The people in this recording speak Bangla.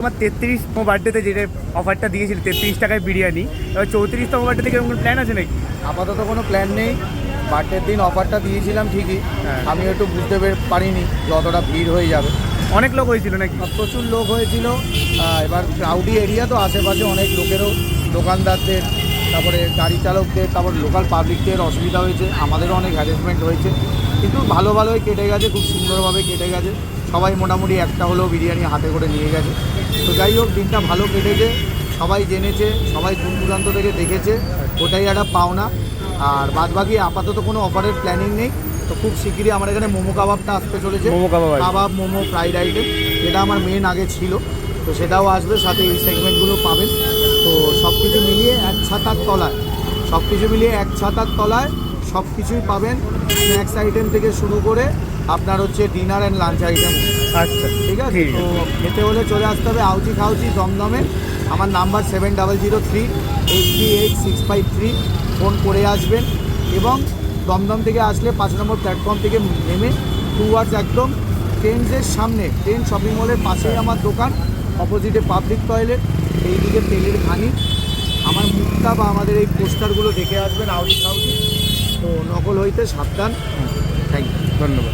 তোমার 33তম বার্থডেতে যেটা অফারটা দিয়েছিল 33 টাকায় বিরিয়ানি, এবার 34তম বার্থডে থেকে কোনো প্ল্যান আছে নাকি? আপাতত কোনো প্ল্যান নেই। বার্থডের দিন অফারটা দিয়েছিলাম ঠিকই, আমি একটু বুঝতে পারিনি যে অতটা ভিড় হয়ে যাবে। অনেক লোক হয়েছিল নাকি? প্রচুর লোক হয়েছিল। এবার ক্রাউডি এরিয়া তো, আশেপাশে অনেক লোকেরও, দোকানদারদের, তারপরে গাড়ি চালকদের, তারপর লোকাল পাবলিকদের অসুবিধা হয়েছে, আমাদেরও অনেক হ্যারাসমেন্ট হয়েছে, কিন্তু ভালোভাবেই কেটে গেছে, খুব সুন্দরভাবে কেটে গেছে। সবাই মোটামুটি একটা হলেও বিরিয়ানি হাতে করে নিয়ে গেছে। তো যাই হোক, দিনটা ভালো কেটেছে, সবাই জেনেছে, সবাই দূর দূরান্ত থেকে দেখেছে, ওটাই একটা পাওনা। আর বাদবাকি আপাতত কোনো অফারের প্ল্যানিং নেই। তো খুব শিগগিরই আমার এখানে মোমো কাবাবটা আসতে চলেছে। মোমো কাবাব, মোমো, ফ্রাইড আইটেম, যেটা আমার মেন আগে ছিল, তো সেটাও আসবে, সাথে এই সেগমেন্টগুলো পাবেন। তো সব কিছু মিলিয়ে এক ছাতার তলায়, সব কিছুই পাবেন। স্ন্যাক্স আইটেম থেকে শুরু করে আপনার হচ্ছে ডিনার অ্যান্ড লাঞ্চ আইটেম। আচ্ছা, ঠিক আছে। তো খেতে হলে চলে আসতে হবে আউচি খাউচি দমদমে। আমার নাম্বার 7003-838-653, ফোন করে আসবেন। এবং দমদম থেকে আসলে 5 নম্বর প্ল্যাটফর্ম থেকে নেমে টুয়ার্ডস একদম ট্রেন্ডসের সামনে, ট্রেন্ড শপিং মলের পাশেই আমার দোকান, অপোজিটে পাবলিক টয়লেট, এইদিকে তেলের ঘানি। আমার মুখটা বা আমাদের এই পোস্টারগুলো দেখে আসবেন আউচি খাউচি। তো নকল হইতে সাবধান। থ্যাংক ইউ, ধন্যবাদ।